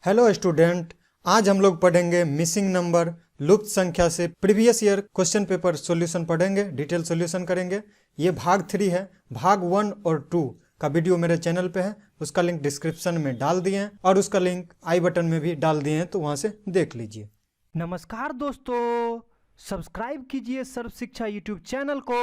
Hello student, आज हम लोग पढ़ेंगे मिसिंग नंबर लुप्त संख्या से previous year question paper solution पढ़ेंगे, डिटेल सॉल्यूशन करेंगे। ये भाग 3 है। भाग 1 और 2 का वीडियो मेरे चैनल पे है, उसका लिंक डिस्क्रिप्शन में डाल दिए हैं और उसका लिंक आई बटन में भी डाल दिए हैं, तो वहां से देख लीजिए। नमस्कार दोस्तों, सब्सक्राइब कीजिए सर्व शिक्षा यूट्यूब चैनल को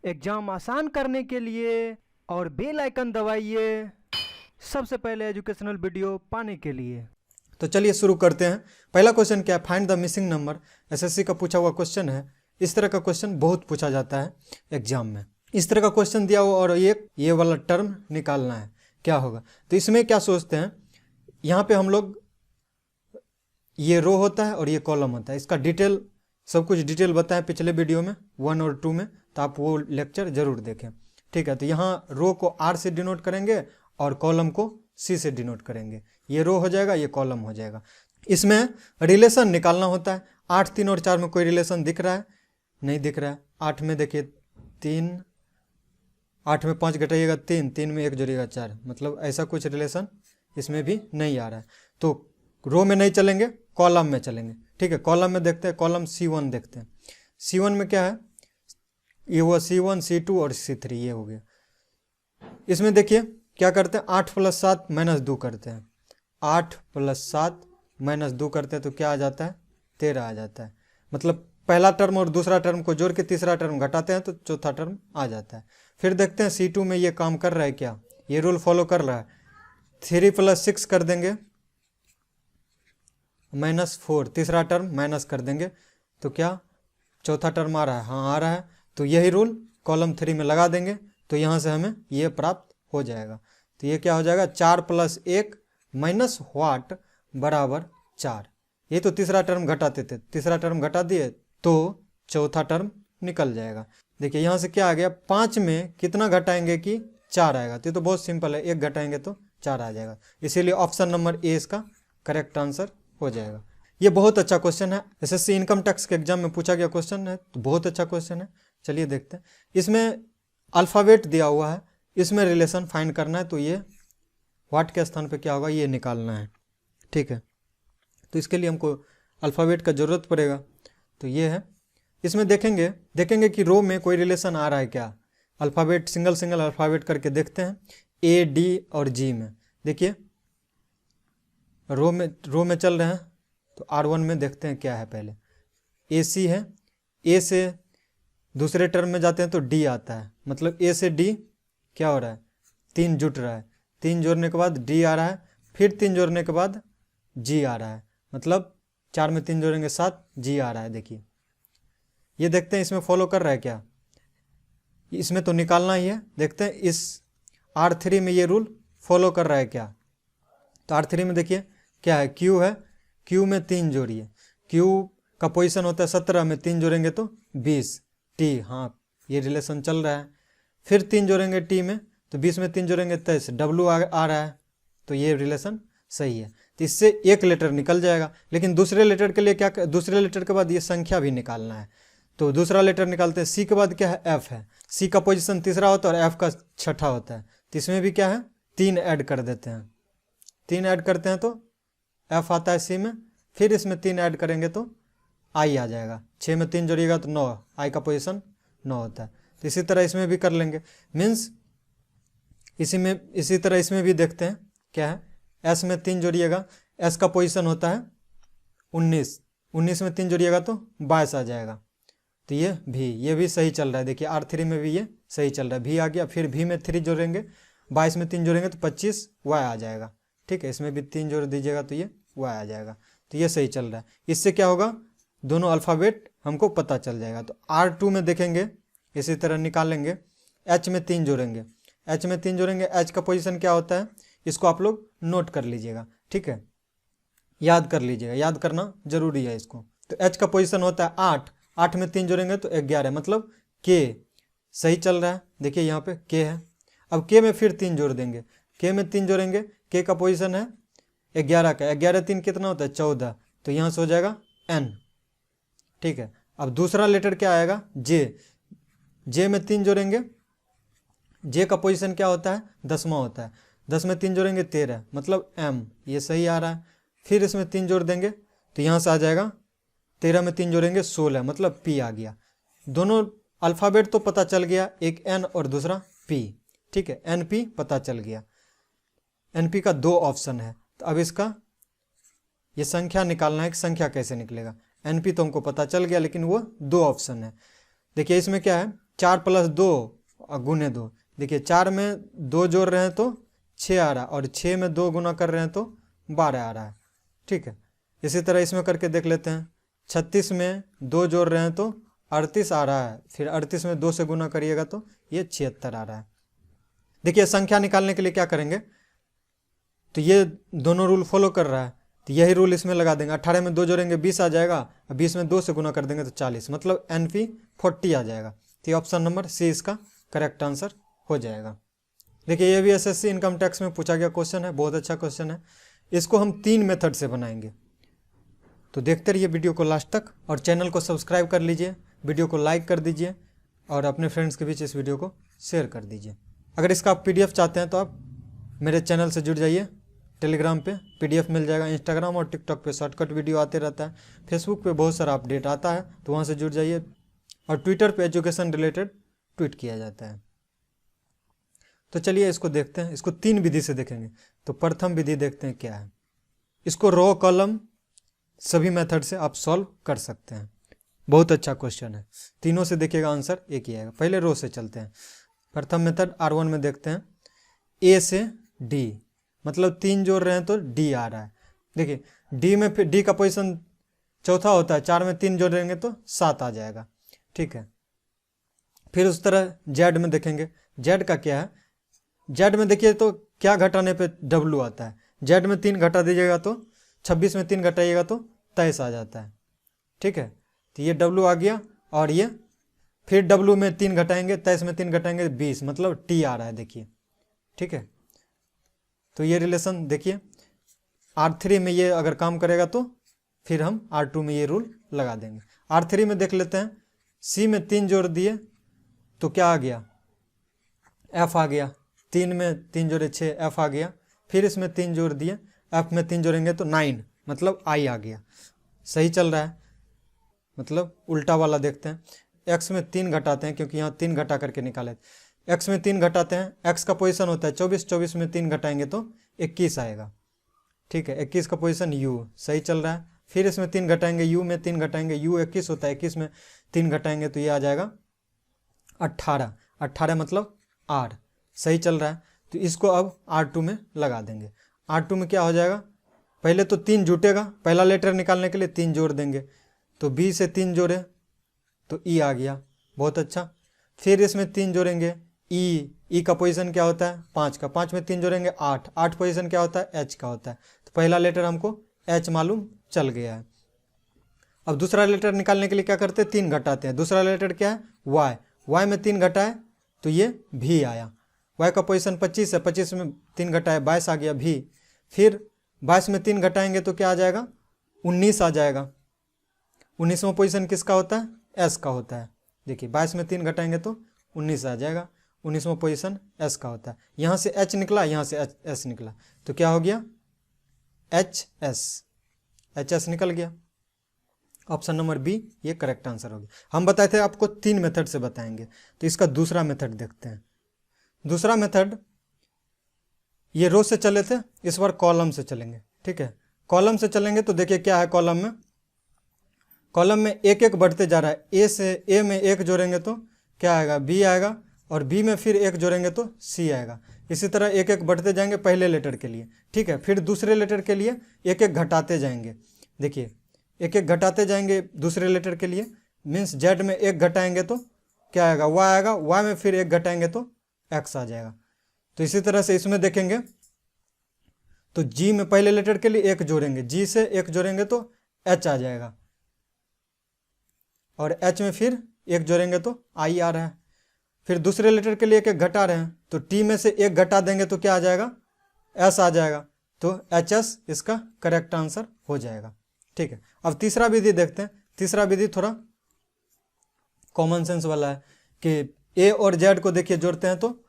एग्जाम आसान करने के लिए और बेल आइकन दबाइए सबसे पहले एजुकेशनल वीडियो पाने के लिए। तो चलिए शुरू करते हैं। पहला क्वेश्चन क्या है? Find the missing number. SSC का पूछा हुआ क्वेश्चन है। इस तरह का क्वेश्चन बहुत पूछा जाता है एग्जाम में। इस तरह का क्वेश्चन दिया हुआ और ये वाला टर्म निकालना है, क्या होगा? तो इसमें क्या सोचते हैं, यहाँ पे हम लोग ये रो होता है और ये कॉलम होता है। इसका डिटेल सब कुछ डिटेल बताएं पिछले वीडियो में 1 और 2 में, तो आप वो लेक्चर जरूर देखें। ठीक है, तो यहाँ रो को R से डिनोट करेंगे और कॉलम को C से डिनोट करेंगे। ये रो हो जाएगा, ये कॉलम हो जाएगा। इसमें रिलेशन निकालना होता है। 8, 3 और 4 में कोई रिलेशन दिख रहा है? नहीं दिख रहा है। 8 में देखिए 3, 8 में 5 घटाइएगा 3, 3 में 1 जोड़िएगा 4, मतलब ऐसा कुछ रिलेशन इसमें भी नहीं आ रहा है। तो रो में नहीं चलेंगे, कॉलम में चलेंगे। ठीक है, कॉलम में देखते हैं, कॉलम C1 देखते हैं। C1 में क्या है? ये हुआ C1, C2 और C3, ये हो गया। इसमें देखिए क्या करते हैं, 8 + 7 - 2 करते हैं। 8 + 7 - 2 करते हैं तो क्या आ जाता है? 13 आ जाता है। मतलब पहला टर्म और दूसरा टर्म को जोड़ के तीसरा टर्म घटाते हैं तो चौथा टर्म आ जाता है। फिर देखते हैं C2 में ये काम कर रहा है क्या, ये रूल फॉलो कर रहा है। 3 + 6 कर देंगे -4, तीसरा टर्म माइनस कर देंगे तो क्या चौथा टर्म आ रहा है? हाँ आ रहा है। तो यही रूल कॉलम 3 में लगा देंगे तो यहाँ से हमें ये प्राप्त हो जाएगा। तो ये क्या हो जाएगा? 4 + 1 माइनस वाट बराबर 4। ये तो तीसरा टर्म घटाते थे, तीसरा टर्म घटा दिए तो चौथा टर्म निकल जाएगा। देखिए यहाँ से क्या आ गया, 5 में कितना घटाएंगे कि 4 आएगा। तो ये तो बहुत सिंपल है, 1 घटाएंगे तो 4 आ जाएगा। इसीलिए ऑप्शन नंबर ए इसका करेक्ट आंसर हो जाएगा। ये बहुत अच्छा क्वेश्चन है, एसएससी इनकम टैक्स के एग्जाम में पूछा गया क्वेश्चन है, तो बहुत अच्छा क्वेश्चन है। चलिए देखते हैं। इसमें अल्फ़ाबेट दिया हुआ है, इसमें रिलेशन फाइंड करना है। तो ये वाट के स्थान पे क्या होगा, ये निकालना है। ठीक है, तो इसके लिए हमको अल्फ़ाबेट का ज़रूरत पड़ेगा। तो ये है, इसमें देखेंगे कि रो में कोई रिलेशन आ रहा है क्या। अल्फ़ाबेट सिंगल सिंगल अल्फ़ाबेट करके देखते हैं। A, D और G में देखिए रो में चल रहे हैं, तो R1 में देखते हैं क्या है। पहले AC है, A से दूसरे टर्म में जाते हैं तो D आता है। मतलब A से D क्या हो रहा है? 3 जुट रहा है। 3 जोड़ने के बाद D आ रहा है, फिर 3 जोड़ने के बाद G आ रहा है। मतलब 4 में 3 जोड़ेंगे 7, G आ रहा है। देखिए ये देखते हैं इसमें फॉलो कर रहा है क्या, इसमें तो निकालना ही है। देखते हैं इस R3 में ये रूल फॉलो कर रहा है क्या। तो R3 में देखिए क्या है, Q है, Q में 3 जोड़िए। Q का पोजीशन होता है 17 में 3 जोड़ेंगे तो 20। T, हाँ ये रिलेशन चल रहा है। फिर 3 जोड़ेंगे T में तो 20 में 3 जोड़ेंगे 23, W आ रहा है। तो ये रिलेशन सही है। तो इससे एक लेटर निकल जाएगा। लेकिन दूसरे लेटर के लिए क्या, दूसरे लेटर के बाद ये संख्या भी निकालना है। तो दूसरा लेटर निकालते हैं। C के बाद क्या है? F है। C का पोजीशन तीसरा होता है और F का छठा होता है। तो इसमें भी क्या है, 3 ऐड कर देते हैं। 3 ऐड करते हैं तो F आता है C में, फिर इसमें 3 ऐड करेंगे तो I आ जाएगा। 6 में 3 जोड़िएगा तो 9, I का पोजीशन 9 होता है। तो इसी तरह इसमें भी कर लेंगे। मीन्स इसी तरह इसमें भी देखते हैं क्या है। S में 3 जोड़िएगा, S का पोजीशन होता है 19, 19 में 3 जोड़िएगा तो 22 आ जाएगा। तो ये भी सही चल रहा है। देखिए R3 में भी ये सही चल रहा है, V आ गया। फिर V में 3 जोड़ेंगे, 22 में 3 जोड़ेंगे तो 25 Y आ जाएगा। ठीक है, इसमें भी 3 जोड़ दीजिएगा तो ये Y आ जाएगा। तो ये सही चल रहा है। इससे क्या होगा, दोनों अल्फ़ाबेट हमको पता चल जाएगा। तो R2 में देखेंगे, इसी तरह निकालेंगे। H में 3 जोड़ेंगे, H में 3 जोड़ेंगे। H का पोजीशन क्या होता है, इसको आप लोग नोट कर लीजिएगा। ठीक है, याद कर लीजिएगा, याद करना जरूरी है इसको। तो H का पोजीशन होता है 8, 8 में 3 जोड़ेंगे तो 11, मतलब K सही चल रहा है। देखिए यहाँ पे K है। अब K में फिर 3 जोड़ देंगे, K में 3 जोड़ेंगे, K का पोजीशन है 11 का, 11 3 कितना होता है? 14। तो यहाँ से हो जाएगा N। ठीक है, अब दूसरा लेटर क्या आएगा? J। J में 3 जोड़ेंगे, J का पोजीशन क्या होता है? 10वां होता है। 10 में 3 जोड़ेंगे 13, मतलब M, ये सही आ रहा है। फिर इसमें 3 जोड़ देंगे तो यहाँ से आ जाएगा 13 में 3 जोड़ेंगे 16, मतलब P आ गया। दोनों अल्फ़ाबेट तो पता चल गया, एक N और दूसरा P, ठीक है, NP पता चल गया। NP का 2 ऑप्शन है, तो अब इसका ये संख्या निकालना है कि संख्या कैसे निकलेगा। NP तो हमको पता चल गया, लेकिन वो 2 ऑप्शन है। देखिए इसमें क्या है, 4 + 2 गुने 2। देखिए 4 में 2 जोड़ रहे हैं तो 6 आ रहा है, और 6 में 2 गुना कर रहे हैं तो 12 आ रहा है, ठीक है। इसी तरह इसमें करके देख लेते हैं। 36 में 2 जोड़ रहे हैं तो 38 आ रहा है, फिर 38 में 2 से गुना करिएगा तो ये 76 आ रहा है। देखिए संख्या निकालने के लिए क्या करेंगे, तो ये दोनों रूल फॉलो कर रहा है, तो यही रूल इसमें लगा देंगे। 18 में 2 जोड़ेंगे 20 आ जाएगा, और 20 में 2 से गुना कर देंगे तो 40, मतलब NP 40 आ जाएगा। तो ये ऑप्शन नंबर C इसका करेक्ट आंसर हो जाएगा। देखिए ये भी SSC इनकम टैक्स में पूछा गया क्वेश्चन है, बहुत अच्छा क्वेश्चन है। इसको हम 3 मेथड से बनाएंगे, तो देखते रहिए वीडियो को लास्ट तक, और चैनल को सब्सक्राइब कर लीजिए, वीडियो को लाइक कर दीजिए, और अपने फ्रेंड्स के बीच इस वीडियो को शेयर कर दीजिए। अगर इसका आप PDF चाहते हैं तो आप मेरे चैनल से जुड़ जाइए। टेलीग्राम पे PDF मिल जाएगा, इंस्टाग्राम और टिकटॉक पे शॉर्टकट वीडियो आते रहता है, फेसबुक पे बहुत सारा अपडेट आता है, तो वहाँ से जुड़ जाइए, और ट्विटर पे एजुकेशन रिलेटेड ट्वीट किया जाता है। तो चलिए इसको देखते हैं, इसको 3 विधि से देखेंगे। तो प्रथम विधि देखते हैं क्या है। इसको रो कॉलम सभी मेथड से आप सॉल्व कर सकते हैं, बहुत अच्छा क्वेश्चन है। तीनों से देखिएगा आंसर एक ही आएगा। पहले रो से चलते हैं। प्रथम मेथड R1 में देखते हैं, A से D, मतलब 3 जोड़ रहे हैं तो D आ रहा है। देखिए D में फिर D का पोजीशन चौथा होता है, 4 में 3 जोड़ेंगे तो 7 आ जाएगा, ठीक है। फिर उस तरह Z में देखेंगे, Z का क्या है, Z में देखिए तो क्या घटाने पे W आता है। Z में 3 घटा दीजिएगा तो 26 में 3 घटाइएगा तो 23 आ जाता है, ठीक है। तो ये W आ गया, और ये फिर W में 3 घटाएंगे, 23 में 3 घटाएंगे 20, मतलब T आ रहा है, देखिए, ठीक है। तो ये रिलेशन देखिए R3 में ये अगर काम करेगा तो फिर हम R2 में ये रूल लगा देंगे। R3 में देख लेते हैं, C में 3 जोड़ दिए तो क्या आ गया, F आ गया। 3 में 3 जोड़े 6, F आ गया। फिर इसमें 3 जोड़ दिए, F में 3 जोड़ेंगे तो 9, मतलब I आ गया। सही चल रहा है, मतलब उल्टा वाला देखते हैं। X में 3 घटाते हैं, क्योंकि यहाँ 3 घटा करके निकाले। X में 3 घटाते हैं, X का पोजीशन होता है 24, 24 में 3 घटाएंगे तो 21 आएगा, ठीक है। 21 का पोजीशन U, सही चल रहा है। फिर इसमें 3 घटाएंगे, U में 3 घटाएंगे, U 21 होता है, 21 में 3 घटाएंगे तो ये आ जाएगा 18, 18 मतलब R, सही चल रहा है। तो इसको अब R2 में लगा देंगे। R2 में क्या हो जाएगा, पहले तो 3 जुटेगा, पहला लेटर निकालने के लिए 3 जोड़ देंगे, तो B से 3 जोड़े तो E आ गया, बहुत अच्छा। फिर इसमें 3 जोड़ेंगे, E का पोजीशन क्या होता है 5 का, 5 में 3 जोड़ेंगे 8, 8 पोजीशन क्या होता है H का होता है। तो पहला लेटर हमको H मालूम चल गया है। अब दूसरा लेटर निकालने के लिए क्या करते हैं, 3 घटाते हैं। दूसरा लेटर क्या है Y, Y में 3 घटाए तो ये V आया। Y का पोजीशन 25 है, 25 में 3 घटाए 22 आ गया V। फिर 22 में 3 घटाएंगे तो क्या आ जाएगा, 19 आ जाएगा। 19वां पोजीशन किसका होता है, S का होता है। देखिए 22 में 3 घटाएंगे तो 19 आ जाएगा, 19वां पोजीशन S का होता है। यहाँ से H निकला, यहाँ से S निकला, तो क्या हो गया HS निकल गया। ऑप्शन नंबर B ये करेक्ट आंसर हो गया। हम बताए थे आपको 3 मेथड से बताएंगे, तो इसका दूसरा मेथड देखते हैं। दूसरा मेथड, ये रो से चले थे, इस बार कॉलम से चलेंगे, ठीक है। कॉलम से चलेंगे तो देखिए क्या है, कॉलम में एक एक बढ़ते जा रहा है। A से A में 1 जोड़ेंगे तो क्या आएगा, B आएगा, और B में फिर 1 जोड़ेंगे तो C आएगा। इसी तरह एक एक बढ़ते जाएंगे पहले लेटर के लिए, ठीक है। फिर दूसरे लेटर के लिए एक एक घटाते जाएंगे। देखिए एक एक घटाते जाएंगे दूसरे लेटर के लिए, मीन्स Z में 1 घटाएंगे तो क्या आएगा, Y आएगा, Y में फिर 1 घटाएंगे तो X आ जाएगा। तो इसी तरह से इसमें देखेंगे तो G में पहले लेटर के लिए 1 जोड़ेंगे, G से 1 जोड़ेंगे तो H आ जाएगा, और H में फिर 1 जोड़ेंगे तो I आ रहा है। फिर दूसरे लेटर के लिए एक एक घटा रहे हैं, तो T में से 1 घटा देंगे तो क्या आ जाएगा, S आ जाएगा। तो HS इसका करेक्ट आंसर हो जाएगा, ठीक है। अब तीसरा विधि देखते हैं। तीसरा विधि थोड़ा कॉमन सेंस वाला है कि A और Z को देखिए जोड़ते हैं तो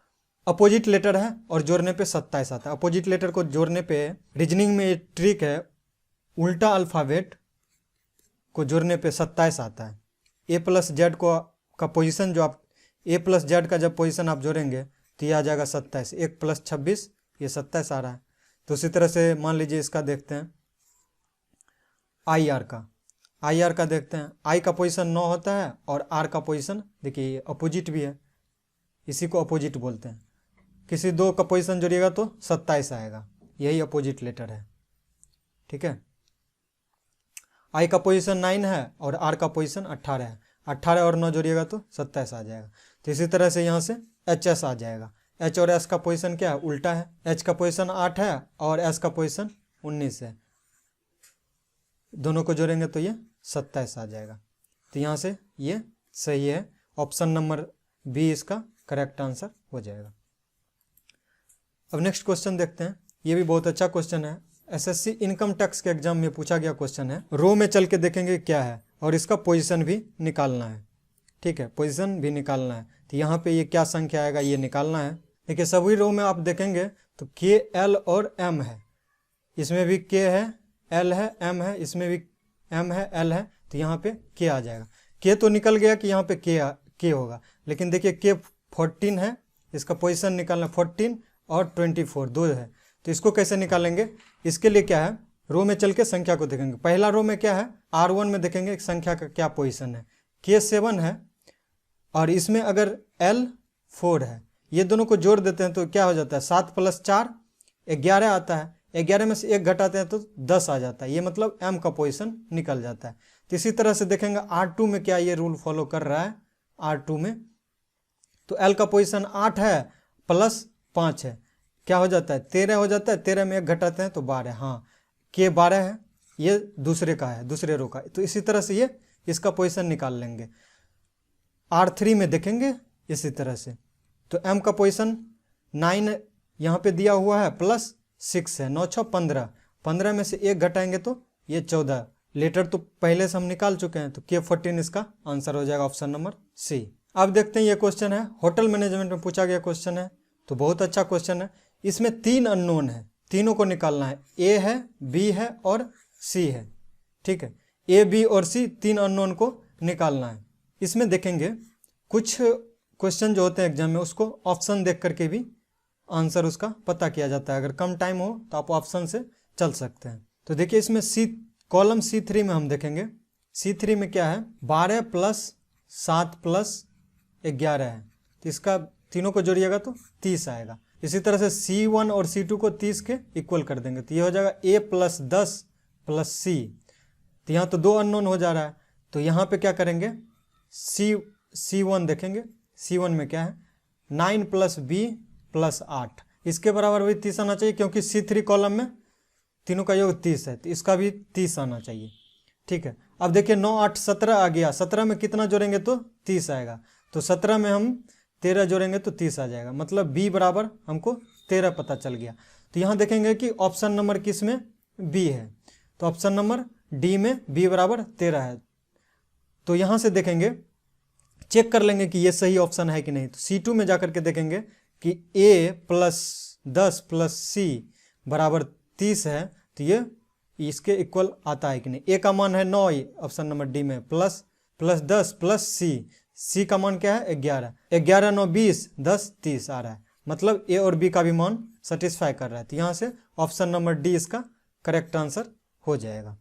अपोजिट लेटर है और जोड़ने पे 27 आता है। अपोजिट लेटर को जोड़ने पे रीजनिंग में ट्रिक है, उल्टा अल्फ़ाबेट को जोड़ने पे 27 आता है। ए प्लस जेड को का पोजीशन जो आप ए प्लस जेड का जब पोजीशन आप जोड़ेंगे तो ये आ जाएगा 27। 1 + 26 ये 27 आ रहा है। तो उसी तरह से मान लीजिए इसका देखते हैं आई आर का देखते हैं। आई का पोजीशन 9 होता है और आर का पोजीशन देखिए ये अपोजिट भी है, इसी को अपोजिट बोलते हैं। किसी दो का पोजीशन जोड़िएगा तो 27 आएगा, यही अपोजिट लेटर है। ठीक है, आई का पोजीशन 9 है और आर का पोजीशन 18 है। 18 और 9 जोड़िएगा तो 27 आ जाएगा। तो इसी तरह से यहाँ से एच एस आ जाएगा। एच और एस का पोजीशन क्या है, उल्टा है। एच का पोजीशन 8 है और एस का पोजीशन 19 है। दोनों को जोड़ेंगे तो ये 27 आ जाएगा। तो यहाँ से ये सही है, ऑप्शन नंबर बी इसका करेक्ट आंसर हो जाएगा। अब नेक्स्ट क्वेश्चन देखते हैं, ये भी बहुत अच्छा क्वेश्चन है। एसएससी इनकम टैक्स के एग्जाम में पूछा गया क्वेश्चन है। रो में चल के देखेंगे क्या है और इसका पोजीशन भी निकालना है। ठीक है, पोजीशन भी निकालना है। तो यहाँ पे ये क्या संख्या आएगा ये निकालना है। देखिए सभी रो में आप देखेंगे तो के, एल और एम है। इसमें भी के है, एल है, एम है, इसमें भी एम है, एल है। तो यहाँ पे के आ जाएगा। के तो निकल गया कि यहाँ पे के होगा, लेकिन देखिए के 14 है, इसका पोजीशन निकालना 14 और 24 दो है। तो इसको कैसे निकालेंगे, इसके लिए क्या है, रो में चल के संख्या को देखेंगे। पहला रो में क्या है, R1 में देखेंगे संख्या का क्या पोजीशन है। के 7 है और इसमें अगर L 4 है, ये दोनों को जोड़ देते हैं तो क्या हो जाता है, 7 + 4 11 आता है। 11 में से 1 घटाते हैं तो 10 आ जाता है। ये मतलब M का पोजीशन निकल जाता है। तो इसी तरह से देखेंगे R2 में क्या ये रूल फॉलो कर रहा है। R2 में तो L का पोजीशन 8 है प्लस 5 है, क्या हो जाता है 13 हो जाता है। 13 में 1 घटाते हैं तो 12। हाँ, के 12 है, ये दूसरे का है, दूसरे रो का। तो इसी तरह से ये इसका पोजीशन निकाल लेंगे। R3 में देखेंगे इसी तरह से, तो M का पोजीशन 9 यहाँ पे दिया हुआ है प्लस 6 है। 9 6 15, 15 में से 1 घटाएंगे तो ये 14। लेटर तो पहले से हम निकाल चुके हैं, तो के 14 इसका आंसर हो जाएगा, ऑप्शन नंबर सी। अब देखते हैं ये क्वेश्चन है, होटल मैनेजमेंट में पूछा गया क्वेश्चन है। तो बहुत अच्छा क्वेश्चन है। इसमें 3 अननोन है, तीनों को निकालना है। ए है, बी है और सी है। ठीक है, ए, बी और सी 3 अननोन को निकालना है। इसमें देखेंगे कुछ क्वेश्चन जो होते हैं एग्जाम में, उसको ऑप्शन देख करके भी आंसर उसका पता किया जाता है। अगर कम टाइम हो तो आप ऑप्शन से चल सकते हैं। तो देखिए इसमें कॉलम C3 में हम देखेंगे। C3 में क्या है, 12 + 7 + 11 है। तो इसका तीनों को जोड़िएगा तो 30 आएगा। इसी तरह से C1 और C2 को 30 के इक्वल कर देंगे तो ये हो जाएगा A + 10 + C। तो यहाँ तो 2 अननोन हो जा रहा है। तो यहाँ पे क्या करेंगे, C1 देखेंगे। C1 में क्या है, 9 + B + 8, इसके बराबर भी 30 आना चाहिए, क्योंकि C3 कॉलम में तीनों का योग 30 है। तो इसका भी 30 आना चाहिए। ठीक है, अब देखिए 9 8 17 आ गया। 17 में कितना जोड़ेंगे तो 30 आएगा। तो 17 में हम 13 जोड़ेंगे तो 30 आ जाएगा। मतलब B बराबर हमको 13 पता चल गया। तो यहाँ देखेंगे कि ऑप्शन नंबर किस में, B है। तो ऑप्शन नंबर डी में B बराबर 13 है। तो यहाँ से देखेंगे, चेक कर लेंगे कि ये सही ऑप्शन है कि नहीं। तो C2 में जाकर के देखेंगे कि A + 10 + C बराबर 30 है। तो ये इसके इक्वल आता है कि नहीं। A का मान है 9, ऑप्शन नंबर डी में, प्लस 10 + C का मान क्या है 11। 11 9 20, 10 30 आ रहा है। मतलब A और B का भी मान सेटिस्फाई कर रहा है। तो यहाँ से ऑप्शन नंबर डी इसका करेक्ट आंसर हो जाएगा।